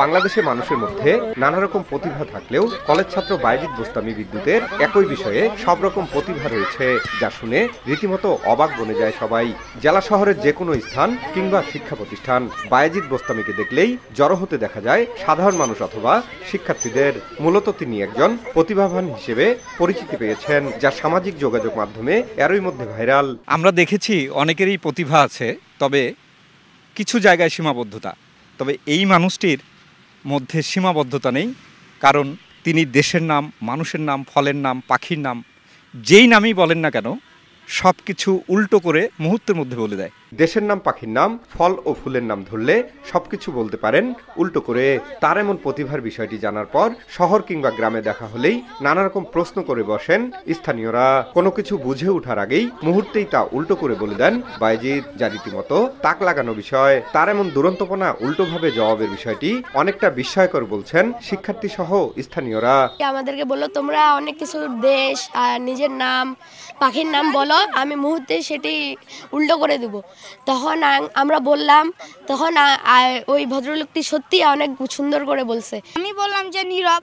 বাংলাদেশে মানুষের মধ্যে নানা রকম প্রতিভা থাকলেও কলেজ ছাত্র বায়েজিদ বোস্তামী বিদ্যুতের একই বিষয়ে সব রকম প্রতিভা রয়েছে, যা শুনে রীতিমতো অবাক বনে যায় সবাই। জেলা শহরের যে কোনো স্থান কিংবা শিক্ষা প্রতিষ্ঠান বায়েজিদ বোস্তামীকে দেখলেই জড়ো হতে দেখা যায় সাধারণ মানুষ অথবা শিক্ষার্থীদের। মূলত তিনি একজন প্রতিভাবান হিসেবে পরিচিতি পেয়েছেন, যা সামাজিক যোগাযোগ মাধ্যমে এরই মধ্যে ভাইরাল। আমরা দেখেছি অনেকেরই প্রতিভা আছে, তবে কিছু জায়গায় সীমাবদ্ধতা। তবে এই মানুষটির মধ্যে সীমাবদ্ধতা নেই, কারণ তিনি দেশের নাম, মানুষের নাম, ফলের নাম, পাখির নাম, যেই নামই বলেন না কেন সব কিছু উল্টো করে মুহূর্তের মধ্যে বলে দেয়। দেশের নাম, পাখির নাম, ফল ও ফুলের নাম ধরলে সবকিছু বলতে পারেন উল্টো করে। তার এমন প্রতিভার বিষয়টি জানার পর শহর কিংবা গ্রামে দেখা হলেই নানা রকম প্রশ্ন করে বসেন স্থানীয়রা। কোনো কিছু বুঝে ওঠার আগেই মুহূর্তেই তা উল্টো করে বলে দেন বায়েজিদ, যা রীতিমতো তাক লাগানো বিষয়। তার এমন দুরন্তপনা উল্টোভাবে জবাবের বিষয়টি অনেকটা বিস্ময়কর বলছেন শিক্ষার্থী সহ স্থানীয়রা। আমাদেরকে বললো তোমরা অনেক কিছু দেশ আর নিজের নাম, পাখির নাম বলো, আমি মুহূর্তে সেটি উল্টো করে দেব। তখন আমরা বললাম, তখন ওই ভদ্রলোকটি সত্যি অনেক সুন্দর করে বলছে। আমি বললাম যে নীরব,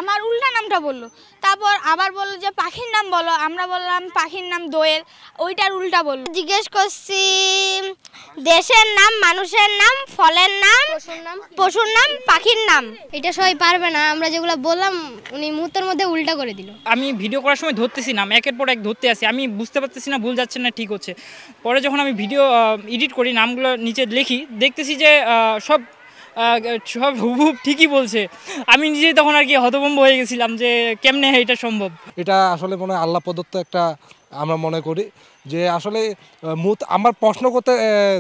আমার উল্টা নামটা বললো। তারপর আবার বললো যে পাখির নাম বলো, আমরা বললাম পাখির নাম দোয়েল, ওইটার উল্টা বললো। জিজ্ঞেস করছি দেশের নাম, মানুষের নাম, ফলের নাম, পশুর নাম, পাখির নাম। এটা সবাই পারবে না, আমরা যেগুলো বললাম উনি মুহূর্তের মধ্যে উল্টা করে দিল। আমি ভিডিও করার সময় ধরতেছি নাম, একের পর এক ধরতে আসি, আমি বুঝতে পারতেছি না ভুল যাচ্ছে না ঠিক হচ্ছে। পরে যখন আমি ভিডিও এডিট করি, নামগুলো নিচে লিখি, দেখতেছি যে সব হুবহুব ঠিকই বলছে। আমি নিজেই তখন আর কি হতভম্ব হয়ে গেছিলাম যে কেমনে এটা সম্ভব। এটা আসলে মনে হয় আল্লাহ প্রদত্ত একটা, আমরা মনে করি যে আসলে আমার প্রশ্ন করতে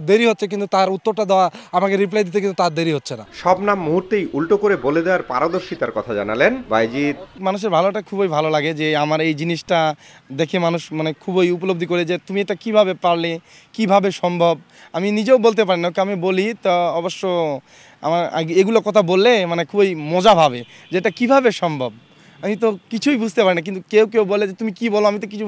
দেরি হচ্ছে, কিন্তু তার উত্তরটা দেওয়া, আমাকে রিপ্লাই দিতে কিন্তু তার দেরি হচ্ছে না। সব নাম মুহূর্তেই উল্টো করে বলে দেওয়ার পারদর্শিতার কথা জানালেন বায়েজিদ। মানুষের ভালোটা খুবই ভালো লাগে যে আমার এই জিনিসটা দেখে মানুষ মানে খুবই উপলব্ধি করে যে তুমি এটা কিভাবে পারলে, কিভাবে সম্ভব। আমি নিজেও বলতে পারি না, ওকে আমি বলি তো অবশ্য আমার এগুলো কথা বললে মানে খুবই মজা ভাবে যে এটা কীভাবে সম্ভব। আমি তো কিছুই বুঝতে পারি না, কিন্তু কেউ কেউ বলে যে তুমি কি বলো, আমি তো কিছু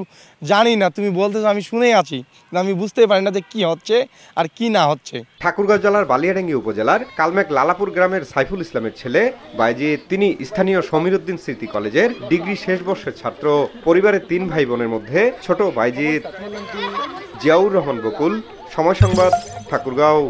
জানি না, তুমি বলতেছো আমি শুনেই আছি, আমি বুঝতে পারি না যে কি হচ্ছে আর কি না হচ্ছে। ঠাকুরগাঁও জেলার বালিয়াডাঙ্গি উপজেলার কালমেঘ লালাপুর গ্রামের সাইফুল ইসলামের ছেলে বায়েজিদ। তিনি স্থানীয় সমীরউদ্দিন স্মৃতি কলেজের ডিগ্রি শেষ বর্ষের ছাত্র। পরিবারের 3 ভাই বোনের মধ্যে ছোট বায়েজিদ। জিয়াউর রহমান বকুল, সময় সংবাদ, ঠাকুরগাঁও।